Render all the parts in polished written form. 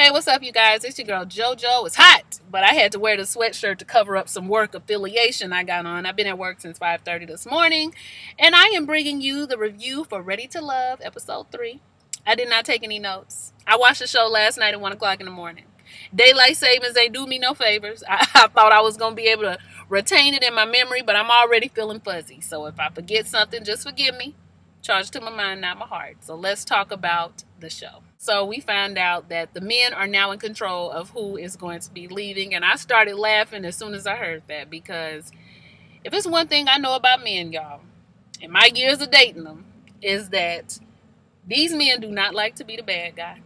Hey, what's up, you guys? It's your girl JoJo. It's hot, but I had to wear the sweatshirt to cover up some work affiliation I got on. I've been at work since 5:30 this morning, and I am bringing you the review for Ready to Love, episode 3. I did not take any notes. I watched the show last night at 1 o'clock in the morning. Daylight savings ain't do me no favors. I thought I was going to be able to retain it in my memory, but I'm already feeling fuzzy. So if I forget something, just forgive me. Charge to my mind, not my heart. So let's talk about the show. So we found out that the men are now in control of who is going to be leaving. And I started laughing as soon as I heard that, because if it's one thing I know about men, y'all, in my years of dating them, is that these men do not like to be the bad guy.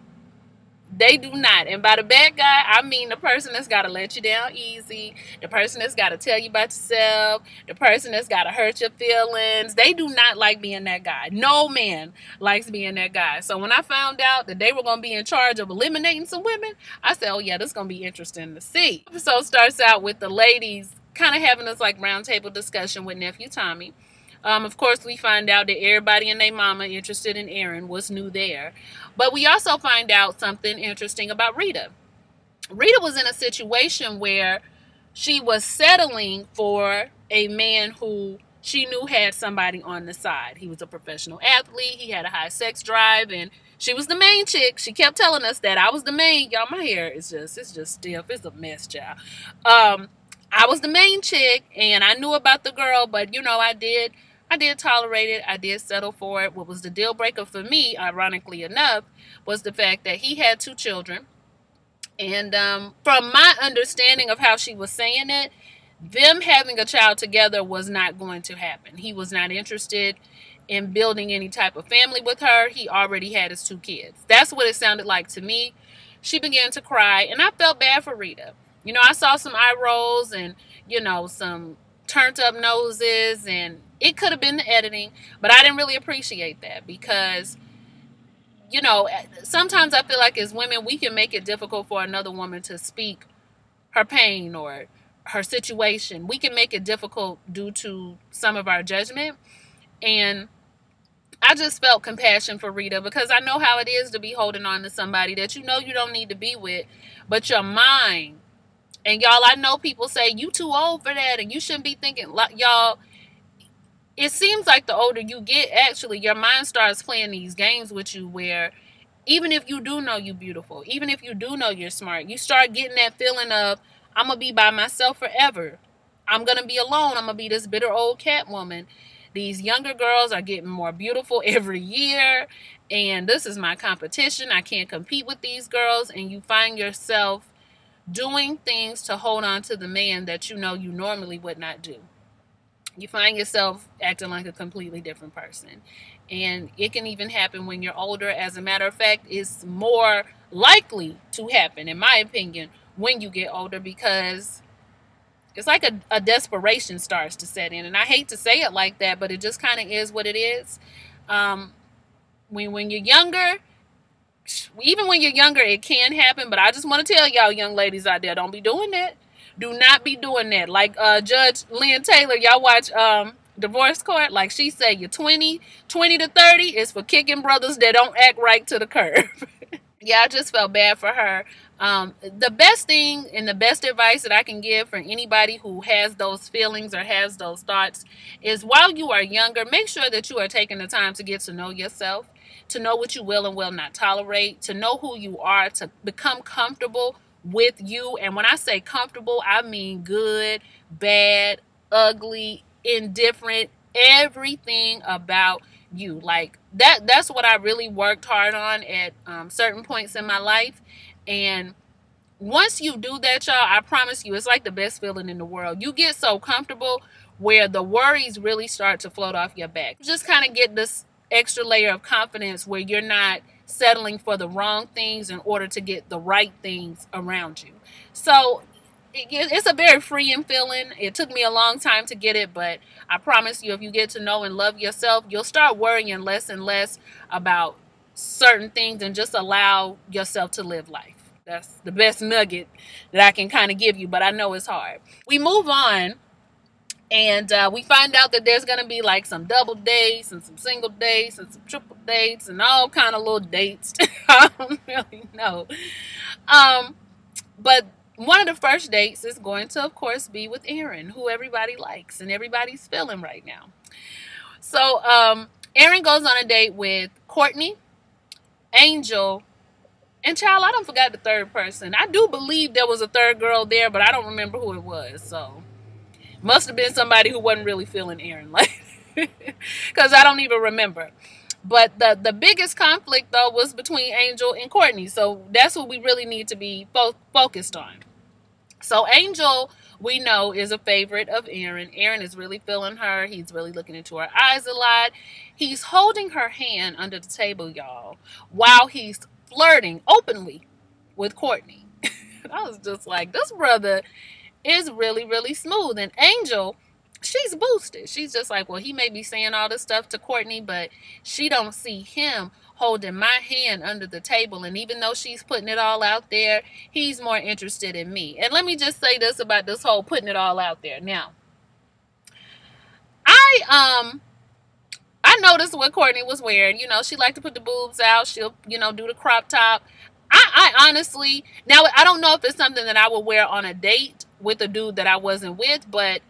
They do not. And by the bad guy, I mean the person that's got to let you down easy, the person that's got to tell you about yourself, the person that's got to hurt your feelings. They do not like being that guy. No man likes being that guy. So when I found out that they were going to be in charge of eliminating some women, I said, oh yeah, this is going to be interesting to see. The episode starts out with the ladies kind of having this like round table discussion with nephew Tommy. Of course, we find out that everybody and their mama interested in Aaron was new there. But we also find out something interesting about Rita. Rita was in a situation where she was settling for a man who she knew had somebody on the side. He was a professional athlete. He had a high sex drive, and she was the main chick. She kept telling us that I was the main. Y'all, my hair is just stiff. It's a mess, child. I was the main chick, and I knew about the girl, but you know, I did tolerate it. I did settle for it. What was the deal breaker for me, ironically enough, was the fact that he had 2 children. And from my understanding of how she was saying it, them having a child together was not going to happen. He was not interested in building any type of family with her. He already had his 2 kids. That's what it sounded like to me. She began to cry, and I felt bad for Rita. You know, I saw some eye rolls and, you know, some turned up noses, and it could have been the editing, but I didn't really appreciate that because, you know, sometimes I feel like as women, we can make it difficult for another woman to speak her pain or her situation. We can make it difficult due to some of our judgment. And I just felt compassion for Rita, because I know how it is to be holding on to somebody that you know you don't need to be with, but your mind. And y'all, I know people say you too old for that and you shouldn't be thinking, like, y'all, it seems like the older you get, actually, your mind starts playing these games with you where even if you do know you're beautiful, even if you do know you're smart, you start getting that feeling of, I'm going to be by myself forever. I'm going to be alone. I'm going to be this bitter old cat woman. These younger girls are getting more beautiful every year, and this is my competition. I can't compete with these girls, and you find yourself doing things to hold on to the man that you know you normally would not do. You find yourself acting like a completely different person. And it can even happen when you're older. As a matter of fact, it's more likely to happen, in my opinion, when you get older, because it's like a desperation starts to set in. And I hate to say it like that, but it just kind of is what it is. When you're younger, even when you're younger, it can happen. But I just want to tell y'all young ladies out there, don't be doing that. Do not be doing that. Like Judge Lynn Taylor, y'all watch Divorce Court? Like she said, you're 20 to 30 is for kicking brothers that don't act right to the curb. Yeah, I just felt bad for her. The best thing and the best advice that I can give for anybody who has those feelings or has those thoughts is, while you are younger, make sure that you are taking the time to get to know yourself, to know what you will and will not tolerate, to know who you are, to become comfortable with you. And when I say comfortable, I mean good, bad, ugly, indifferent, everything about you. Like that's what I really worked hard on at certain points in my life. And once you do that, y'all, I promise you, it's like the best feeling in the world. You get so comfortable where the worries really start to float off your back. You just kind of get this extra layer of confidence where you're not settling for the wrong things in order to get the right things around you. So it's a very freeing feeling. It took me a long time to get it, but I promise you, if you get to know and love yourself, you'll start worrying less and less about certain things and just allow yourself to live life. That's the best nugget that I can kind of give you, but I know it's hard. We move on. And we find out that there's going to be like some double dates and some single dates and some triple dates and all kind of little dates. I don't really know. But one of the first dates is going to, of course, be with Aaron, who everybody likes and everybody's feeling right now. So Aaron goes on a date with Courtney, Angel, and child, I don't forget the third person. I do believe there was a third girl there, but I don't remember who it was. So must have been somebody who wasn't really feeling Aaron, like, because I don't even remember. But the biggest conflict, though, was between Angel and Courtney. So that's what we really need to be focused on. So Angel, we know, is a favorite of Aaron. Aaron is really feeling her. He's really looking into her eyes a lot. He's holding her hand under the table, y'all, while he's flirting openly with Courtney. I was just like, this brother is really, really smooth. And Angel, she's boosted. She's just like, well, he may be saying all this stuff to Courtney, but she don't see him holding my hand under the table. And even though she's putting it all out there, he's more interested in me. And let me just say this about this whole putting it all out there. Now, I noticed what Courtney was wearing. You know, she liked to put the boobs out. She'll, you know, do the crop top. I honestly, now I don't know if it's something that I would wear on a date with a dude that I wasn't with, but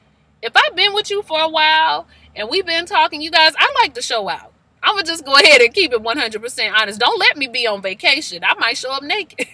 if I've been with you for a while and we've been talking, you guys, I like to show out. I'm going to just go ahead and keep it 100% honest. Don't let me be on vacation. I might show up naked.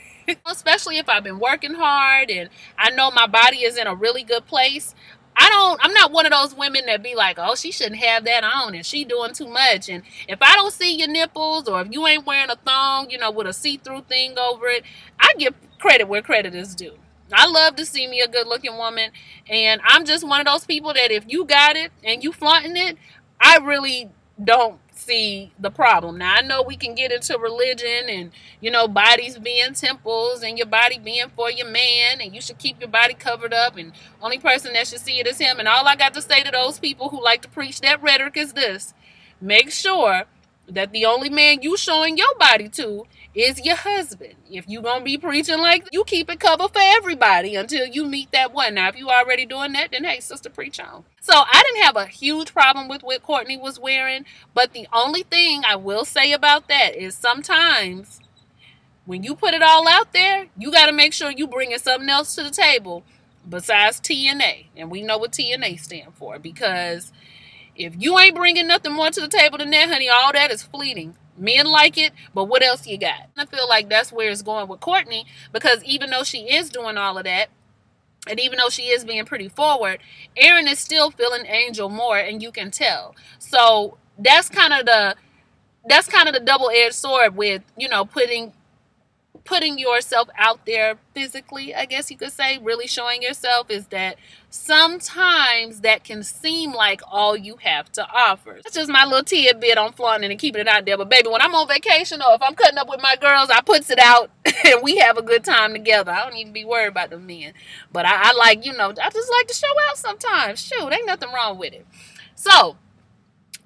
Especially if I've been working hard and I know my body is in a really good place. I'm not one of those women that be like, oh, she shouldn't have that on and she doing too much. And if I don't see your nipples or if you ain't wearing a thong, you know, with a see-through thing over it, I give credit where credit is due. I love to see me a good-looking woman, and I'm just one of those people that if you got it and you flaunting it, I really don't see the problem. Now, I know we can get into religion and, you know, bodies being temples and your body being for your man, and you should keep your body covered up, and only person that should see it is him. And all I got to say to those people who like to preach that rhetoric is this: make sure that the only man you showing your body to is your husband. If you gonna be preaching like that, you keep it covered for everybody until you meet that one. Now, if you already doing that, then hey, sister, preach on. So I didn't have a huge problem with what Courtney was wearing, but the only thing I will say about that is sometimes when you put it all out there, you got to make sure you bringing something else to the table besides TNA. And we know what TNA stand for, because if you ain't bringing nothing more to the table than that, honey, all that is fleeting. Men like it, but what else you got? I feel like that's where it's going with Courtney, because even though she is doing all of that, and even though she is being pretty forward, Aaron is still feeling Angel more, and you can tell. So that's kind of the double-edged sword with, you know, putting yourself out there physically, I guess you could say, really showing yourself, is that sometimes that can seem like all you have to offer. That's just my little tidbit on flaunting and keeping it out there. But baby, when I'm on vacation or if I'm cutting up with my girls, I puts it out and we have a good time together. I don't even be worried about the men. But I like, you know, I just like to show out sometimes. Shoot, ain't nothing wrong with it. So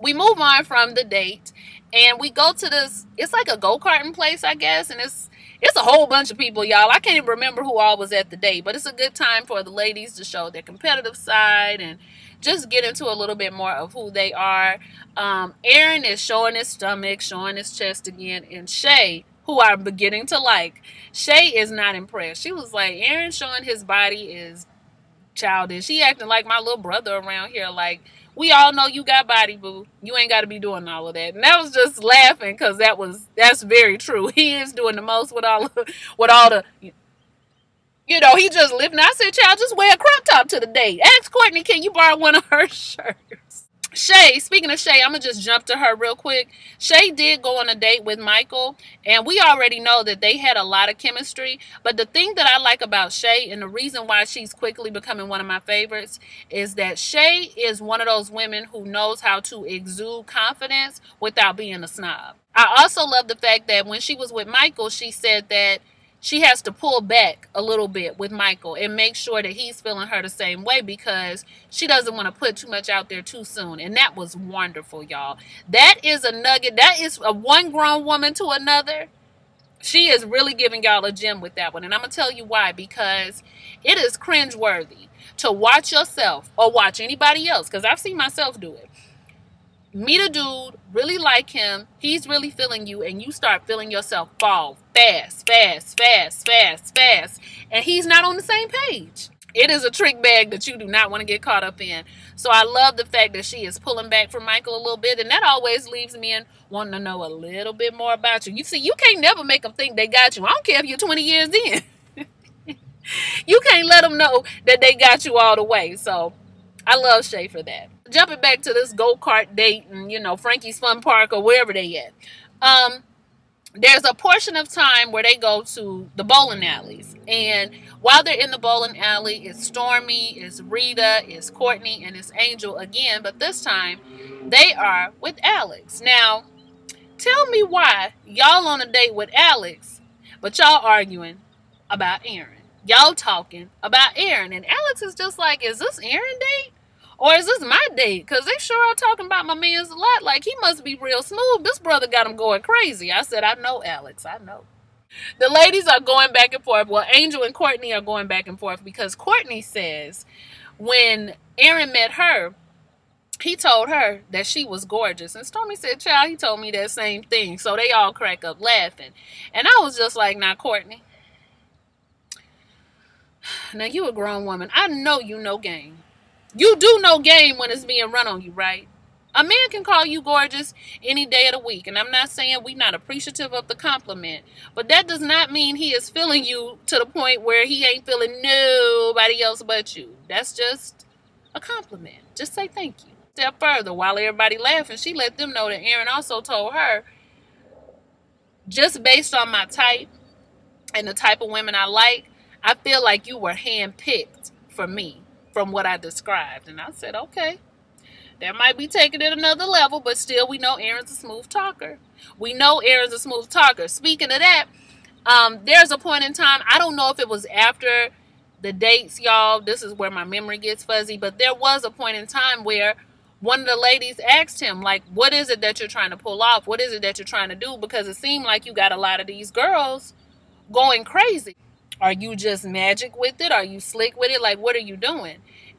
we move on from the date and we go to this, it's like a go-karting place, I guess, and it's a whole bunch of people, y'all. I can't even remember who all was at the date, but it's a good time for the ladies to show their competitive side and just get into a little bit more of who they are. Aaron is showing his stomach, showing his chest again, and Shay, who I'm beginning to like, Shay is not impressed. She was like, Aaron showing his body is childish. He acting like my little brother around here, like, we all know you got body, boo. You ain't got to be doing all of that. And I was just laughing because that's very true. He is doing the most with all the, you know, he just lifting. I said, child, just wear a crop top to the date. Ask Courtney, can you borrow one of her shirts? Shay, speaking of Shay, I'm going to just jump to her real quick. Shay did go on a date with Michael, and we already know that they had a lot of chemistry. But the thing that I like about Shay, and the reason why she's quickly becoming one of my favorites, is that Shay is one of those women who knows how to exude confidence without being a snob. I also love the fact that when she was with Michael, she said that she has to pull back a little bit with Michael and make sure that he's feeling her the same way, because she doesn't want to put too much out there too soon. And that was wonderful, y'all. That is a nugget. That is a one grown woman to another. She is really giving y'all a gem with that one. And I'm going to tell you why. Because it is cringeworthy to watch yourself or watch anybody else, because I've seen myself do it, meet a dude, really like him, he's really feeling you, and you start feeling yourself fall fast, fast, fast, fast, fast, and he's not on the same page. It is a trick bag that you do not want to get caught up in. So I love the fact that she is pulling back from Michael a little bit, and that always leaves me in wanting to know a little bit more about you. You see, you can't never make them think they got you. I don't care if you're 20 years in. You can't let them know that they got you all the way. So I love Shay for that. Jumping back to this go-kart date and, you know, Frankie's Fun Park or wherever they at. There's a portion of time where they go to the bowling alleys. And while they're in the bowling alley, it's Stormy, it's Rita, it's Courtney, and it's Angel again. But this time, they are with Alex. Now, tell me why y'all on a date with Alex, but y'all arguing about Aaron. Y'all talking about Aaron. And Alex is just like, is this Aaron date? Or is this my date? Because they sure are talking about my man's a lot. Like, he must be real smooth. This brother got him going crazy. I said, I know, Alex. I know. The ladies are going back and forth. Well, Angel and Courtney are going back and forth because Courtney says when Aaron met her, he told her that she was gorgeous. And Stormy said, child, he told me that same thing. So they all crack up laughing. And I was just like, now, Courtney, now you a grown woman. I know you know game. You do know game when it's being run on you, right? A man can call you gorgeous any day of the week. And I'm not saying we're not appreciative of the compliment. But that does not mean he is feeling you to the point where he ain't feeling nobody else but you. That's just a compliment. Just say thank you. Step further, while everybody laughing, she let them know that Aaron also told her, just based on my type and the type of women I like, I feel like you were handpicked for me from what I described. And I said, okay, that might be taking it another level, but still we know Aaron's a smooth talker. We know Aaron's a smooth talker. Speaking of that, there's a point in time, I don't know if it was after the dates, y'all. This is where my memory gets fuzzy, but there was a point in time where one of the ladies asked him, like, what is it that you're trying to pull off? What is it that you're trying to do? Because it seemed like you got a lot of these girls going crazy. Are you just magic with it? Are you slick with it? Like, what are you doing?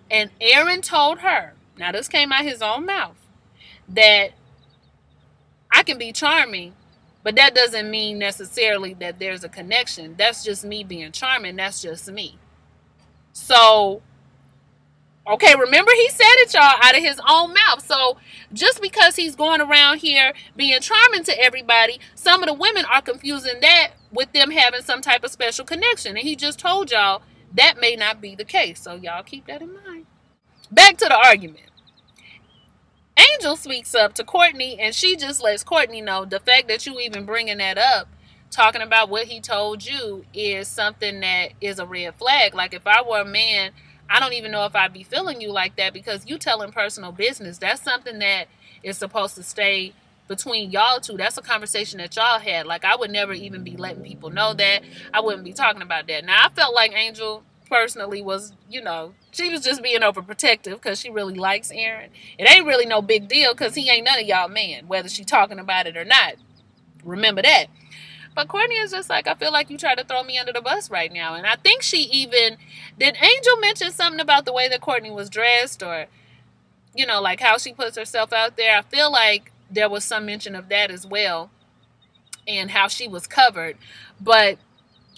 And Aaron told her, now this came out his own mouth, that I can be charming, but that doesn't mean necessarily that there's a connection. That's just me being charming. That's just me. So, okay, remember he said it, y'all, out of his own mouth. So just because he's going around here being charming to everybody, some of the women are confusing that with them having some type of special connection. And he just told y'all that may not be the case. So y'all keep that in mind. Back to the argument. Angel speaks up to Courtney, and she just lets Courtney know the fact that you even bringing that up, talking about what he told you, is something that is a red flag. Like, if I were a man, I don't even know if I'd be feeling you like that, because you telling personal business. That's something that is supposed to stay between y'all two. That's a conversation that y'all had. Like, I would never even be letting people know that. I wouldn't be talking about that. Now, I felt like Angel personally was, you know, she was just being overprotective because she really likes Aaron. It ain't really no big deal because he ain't none of y'all man, whether she talking about it or not. Remember that. But Courtney is just like, I feel like you tried to throw me under the bus right now. And I think she even, did Angel mention something about the way that Courtney was dressed, or, you know, like how she puts herself out there? I feel like there was some mention of that as well, and how she was covered. But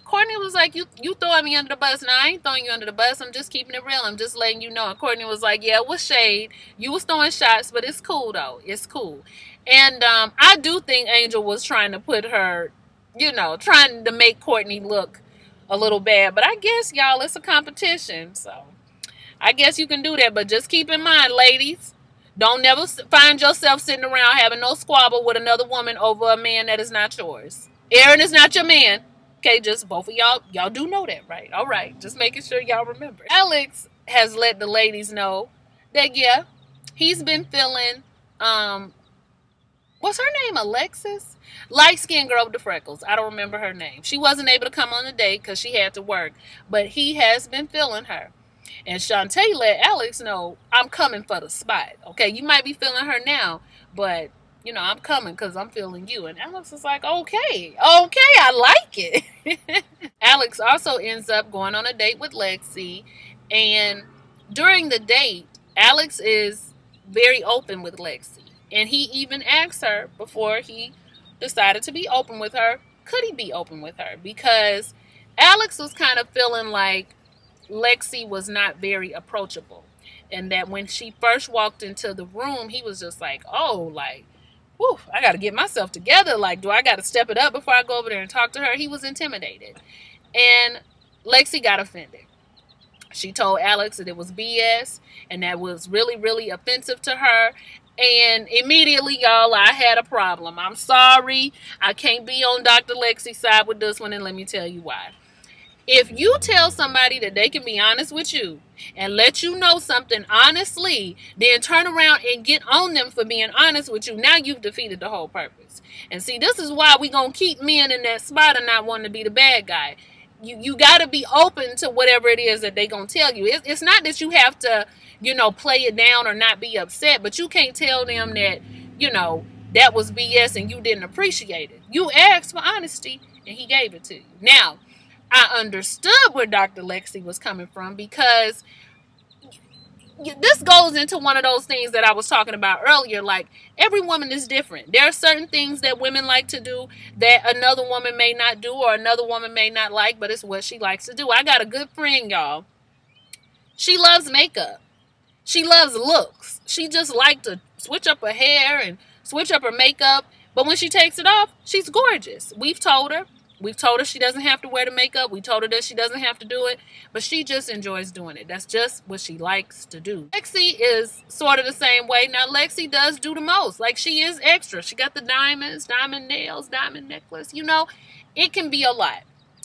Courtney was like, you throwing me under the bus. No, I ain't throwing you under the bus. I'm just keeping it real. I'm just letting you know. And Courtney was like, yeah, it was shade. You was throwing shots, but it's cool, though. It's cool. And I do think Angel was trying to put her, you know, trying to make Courtney look a little bad. But I guess, y'all, it's a competition. So I guess you can do that. But just keep in mind, ladies, don't never find yourself sitting around having no squabble with another woman over a man that is not yours. Aaron is not your man. Okay, just both of y'all do know that, right? All right, just making sure y'all remember. Alex has let the ladies know that, yeah, he's been feeling, what's her name, Alexis? Light-skinned girl with the freckles. I don't remember her name. She wasn't able to come on the date because she had to work, but he has been feeling her. And Shantae let Alex know, I'm coming for the spot. Okay, you might be feeling her now, but you know, I'm coming because I'm feeling you. And Alex is like, okay, I like it. Alex also ends up going on a date with Lexi. And during the date, Alex is very open with Lexi. And he even asked her before he decided to be open with her, could he be open with her? Because Alex was kind of feeling like Lexi was not very approachable. And that when she first walked into the room, he was just like, oh, like, whew, I got to get myself together. Like, do I got to step it up before I go over there and talk to her? He was intimidated. And Lexi got offended. She told Alex that it was BS and that was really, really offensive to her. And immediately, y'all, I had a problem. I'm sorry. I can't be on Dr. Lexi's side with this one, and let me tell you why. If you tell somebody that they can be honest with you and let you know something honestly, then turn around and get on them for being honest with you, now you've defeated the whole purpose. And see, this is why we going to keep men in that spot and not wanting to be the bad guy. You got to be open to whatever it is that they going to tell you. It's not that you have to, play it down or not be upset, but you can't tell them that, that was BS and you didn't appreciate it. You asked for honesty and he gave it to you. Now, I understood where Dr. Lexi was coming from, because this goes into one of those things that I was talking about earlier. Like, every woman is different. There are certain things that women like to do that another woman may not do or another woman may not like, but it's what she likes to do. I got a good friend, y'all. She loves makeup. She loves looks. She just likes to switch up her hair and switch up her makeup. But when she takes it off, she's gorgeous. We've told her she doesn't have to wear the makeup. We told her that she doesn't have to do it, but she just enjoys doing it. That's just what she likes to do. Lexi is sort of the same way. Now, Lexi does do the most. Like, she is extra. She got the diamonds, diamond nails, diamond necklace. It can be a lot.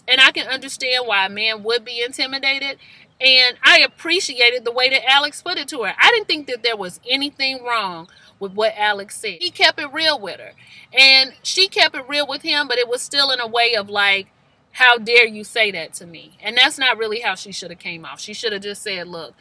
And I can understand why a man would be intimidated. And I appreciated the way that Alex put it to her. I didn't think that there was anything wrong with what Alex said. He kept it real with her. And she kept it real with him, but it was still in a way of like, how dare you say that to me? And that's not really how she should have came off. She should have just said, look,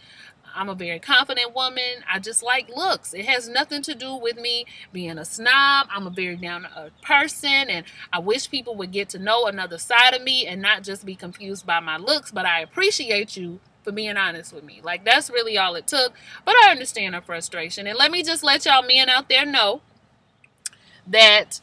I'm a very confident woman. I just like looks. It has nothing to do with me being a snob. I'm a very down-to-earth person, and I wish people would get to know another side of me and not just be confused by my looks, but I appreciate you for being honest with me. Like, that's really all it took. But I understand her frustration. And let me just let y'all men out there know that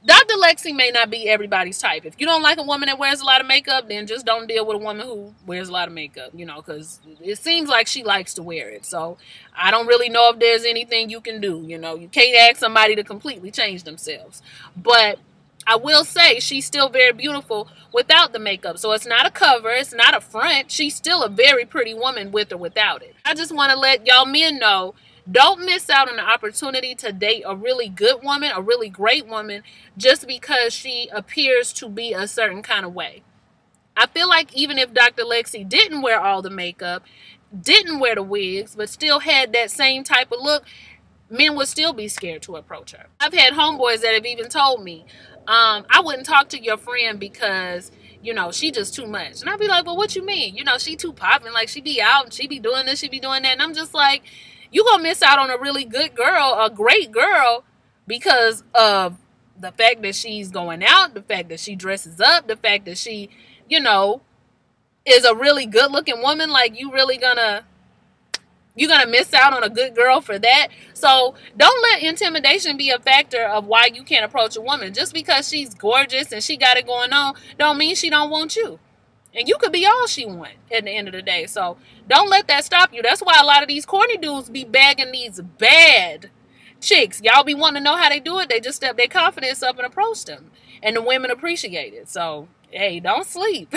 Dr. Lexi may not be everybody's type. If you don't like a woman that wears a lot of makeup, then just don't deal with a woman who wears a lot of makeup, because it seems like she likes to wear it. So I don't really know if there's anything you can do. You can't ask somebody to completely change themselves. But I will say she's still very beautiful without the makeup. So it's not a cover. It's not a front. She's still a very pretty woman with or without it. I just want to let y'all men know, don't miss out on the opportunity to date a really good woman, a really great woman, just because she appears to be a certain kind of way. I feel like even if Dr. Lexi didn't wear all the makeup, didn't wear the wigs, but still had that same type of look, men would still be scared to approach her. I've had homeboys that have even told me, I wouldn't talk to your friend because, she just too much. And I'd be like, well, what you mean? She too popping. Like, she be out and she be doing this, she be doing that. And I'm just like, you gonna miss out on a really good girl, a great girl, because of the fact that she's going out, the fact that she dresses up, the fact that she, is a really good looking woman. Like, you're gonna miss out on a good girl for that. So don't let intimidation be a factor of why you can't approach a woman. Just because she's gorgeous and she got it going on, don't mean she don't want you. And you could be all she want at the end of the day. So don't let that stop you. That's why a lot of these corny dudes be bagging these bad chicks. Y'all be wanting to know how they do it. They just step their confidence up and approach them. And the women appreciate it. So, hey, don't sleep.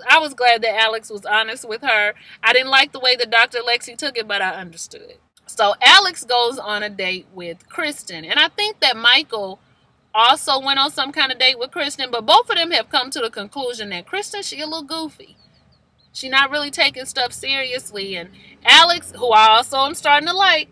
I was glad that Alex was honest with her. I didn't like the way that Dr. Lexi took it, but I understood. So Alex goes on a date with Kristen. And I think that Michael also went on some kind of date with Kristen, but both of them have come to the conclusion that Kristen, she a little goofy. She not really taking stuff seriously. And Alex, who I also am starting to like,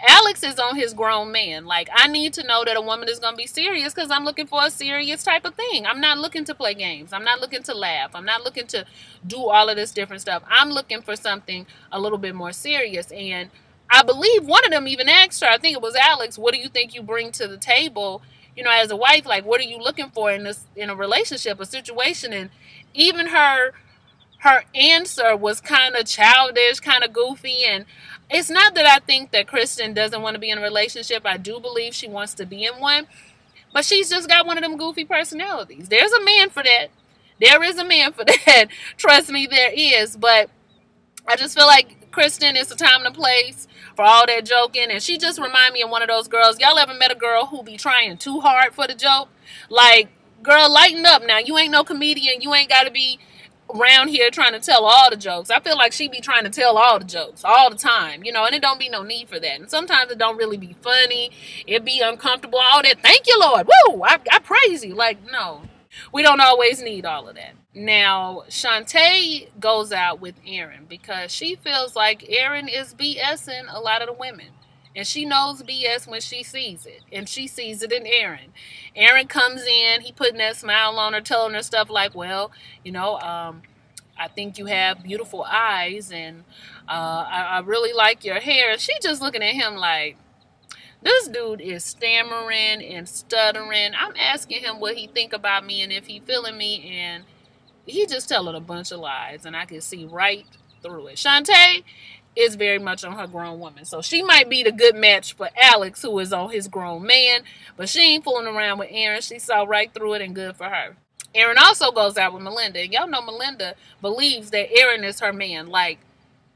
Alex is on his grown man. Like, I need to know that a woman is going to be serious because I'm looking for a serious type of thing. I'm not looking to play games. I'm not looking to laugh. I'm not looking to do all of this different stuff. I'm looking for something a little bit more serious. And I believe one of them even asked her, I think it was Alex, what do you think you bring to the table, as a wife? Like, what are you looking for in a relationship, a situation? And even her her answer was kind of childish, kind of goofy. And it's not that I think that Kristen doesn't want to be in a relationship. I do believe she wants to be in one. But she's just got one of them goofy personalities. There's a man for that. There is a man for that. Trust me, there is. But I just feel like Kristen is the time and the place for all that joking. And she just remind me of one of those girls. Y'all ever met a girl who be trying too hard for the joke? Like, girl, lighten up now. You ain't no comedian. You ain't got to be around here trying to tell all the jokes. I feel like she be trying to tell all the jokes all the time, you know, and it don't be no need for that. And sometimes it don't really be funny. It be uncomfortable, all that. Thank you, Lord. Woo! I praise you. Like, no, we don't always need all of that. Now, Shantae goes out with Aaron because she feels like Aaron is BSing a lot of the women. And she knows BS when she sees it. And she sees it in Aaron. Aaron comes in, he putting that smile on her, telling her stuff like, well, you know, I think you have beautiful eyes, and I really like your hair. And she just looking at him like, this dude is stammering and stuttering. I'm asking him what he think about me and if he feeling me, and he just telling a bunch of lies, and I can see right through it. Shantae is very much on her grown woman. So she might be the good match for Alex, who is on his grown man, but she ain't fooling around with Aaron. She saw right through it, and good for her. Aaron also goes out with Melinda. And y'all know Melinda believes that Aaron is her man. Like,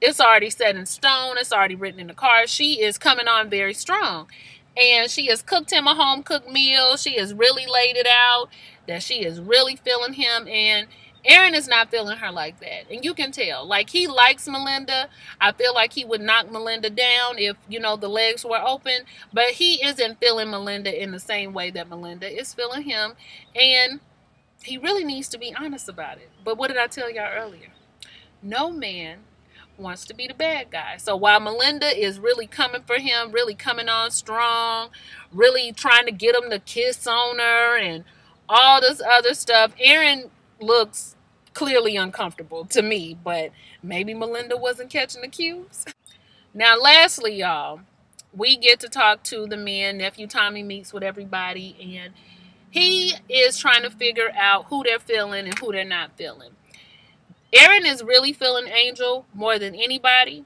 it's already set in stone. It's already written in the cards. She is coming on very strong. And she has cooked him a home-cooked meal. She has really laid it out that she is really feeling him. And Aaron is not feeling her like that. And you can tell. Like, he likes Melinda. I feel like he would knock Melinda down if, you know, the legs were open. But he isn't feeling Melinda in the same way that Melinda is feeling him. And he really needs to be honest about it. But what did I tell y'all earlier? No man wants to be the bad guy. So while Melinda is really coming for him, really coming on strong, really trying to get him to kiss on her and all this other stuff, Aaron looks clearly uncomfortable to me, but maybe Melinda wasn't catching the cues. Now, lastly, y'all, we get to talk to the men. Nephew Tommy meets with everybody, and he is trying to figure out who they're feeling and who they're not feeling. Aaron is really feeling Angel more than anybody,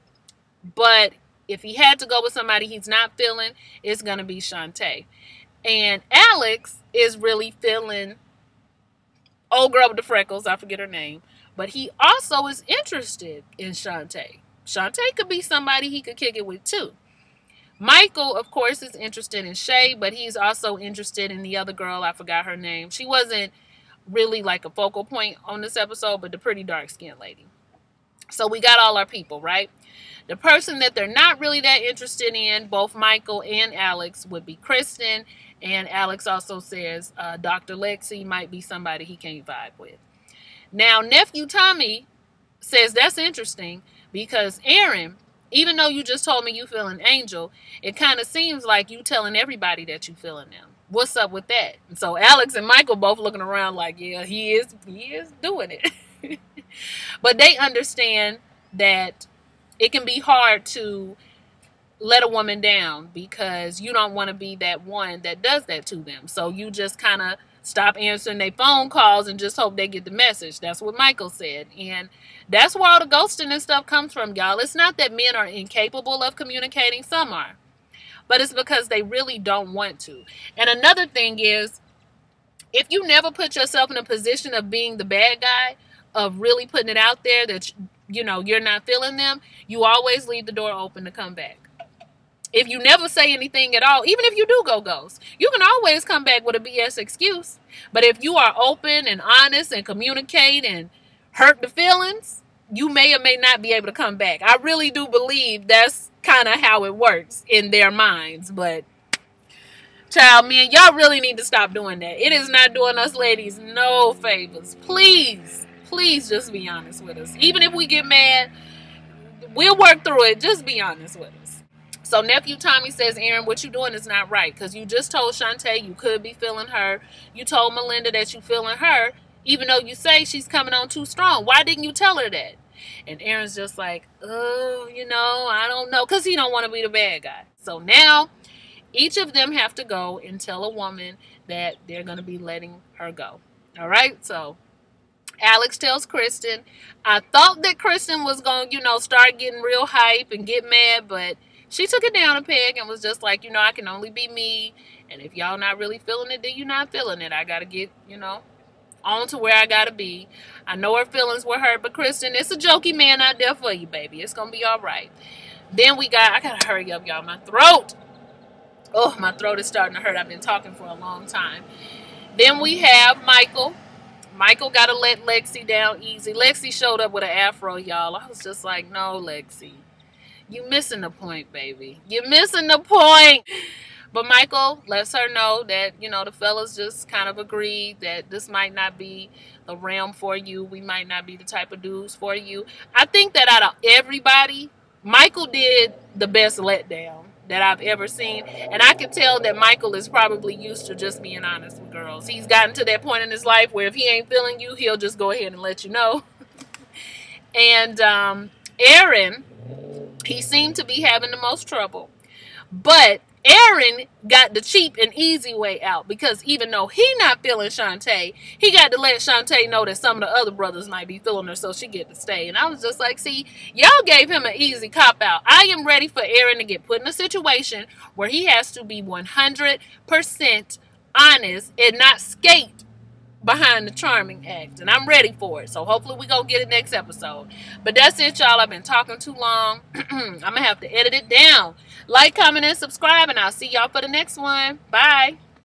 but if he had to go with somebody he's not feeling, it's going to be Shantae. And Alex is really feeling old girl with the freckles, I forget her name, but he also is interested in Shantae. Shantae could be somebody he could kick it with too. Michael, of course, is interested in Shay, but he's also interested in the other girl. I forgot her name. She wasn't really like a focal point on this episode, but the pretty dark-skinned lady. So we got all our people, right? The person that they're not really that interested in, both Michael and Alex, would be Kristen. And Alex also says Dr. Lexi might be somebody he can't vibe with. Now, Nephew Tommy says that's interesting because Aaron, even though you just told me you feeling Angel, it kind of seems like you telling everybody that you feeling them. What's up with that? And so Alex and Michael both looking around like, yeah, he is doing it. But they understand that it can be hard to let a woman down because you don't want to be that one that does that to them. So you just kind of stop answering their phone calls and just hope they get the message. That's what Michael said. And that's where all the ghosting and stuff comes from, y'all. It's not that men are incapable of communicating. Some are. But it's because they really don't want to. And another thing is, if you never put yourself in a position of being the bad guy, of really putting it out there that, you know, you're not feeling them, you always leave the door open to come back. If you never say anything at all, even if you do go ghost, you can always come back with a BS excuse. But if you are open and honest and communicate and hurt the feelings, you may or may not be able to come back. I really do believe that's kind of how it works in their minds. But, child, man, y'all really need to stop doing that. It is not doing us ladies no favors. Please, please just be honest with us. Even if we get mad, we'll work through it. Just be honest with us. So Nephew Tommy says, Aaron, what you doing is not right. Because you just told Shantae you could be feeling her. You told Melinda that you feeling her. Even though you say she's coming on too strong. Why didn't you tell her that? And Aaron's just like, oh, you know, I don't know. Because he don't want to be the bad guy. So now, each of them have to go and tell a woman that they're going to be letting her go. All right? So, Alex tells Kristen. I thought that Kristen was going to, start getting real hype and get mad, but she took it down a peg and was just like, I can only be me. And if y'all not really feeling it, then you're not feeling it. I got to get, on to where I got to be. I know her feelings were hurt, but Kristen, it's a jokey man out there for you, baby. It's going to be all right. Then I got to hurry up, y'all. My throat. Oh, my throat is starting to hurt. I've been talking for a long time. Then we have Michael. Michael got to let Lexi down easy. Lexi showed up with an afro, y'all. I was just like, no, Lexi. You missing the point, baby. You're missing the point. But Michael lets her know that, the fellas just kind of agreed that this might not be the realm for you. We might not be the type of dudes for you. I think that out of everybody, Michael did the best letdown that I've ever seen. And I can tell that Michael is probably used to just being honest with girls. He's gotten to that point in his life where if he ain't feeling you, he'll just go ahead and let you know. And Aaron, he seemed to be having the most trouble. But Aaron got the cheap and easy way out, because even though he not feeling Shantae, he got to let Shantae know that some of the other brothers might be feeling her, so she get to stay. And I was just like, see, y'all gave him an easy cop out. I am ready for Aaron to get put in a situation where he has to be 100% honest and not skate behind the charming act, and I'm ready for it. So hopefully we gonna get it next episode. But that's it, y'all. I've been talking too long. I'm gonna have to edit it down. Like, comment, and subscribe, and I'll see y'all for the next one. Bye.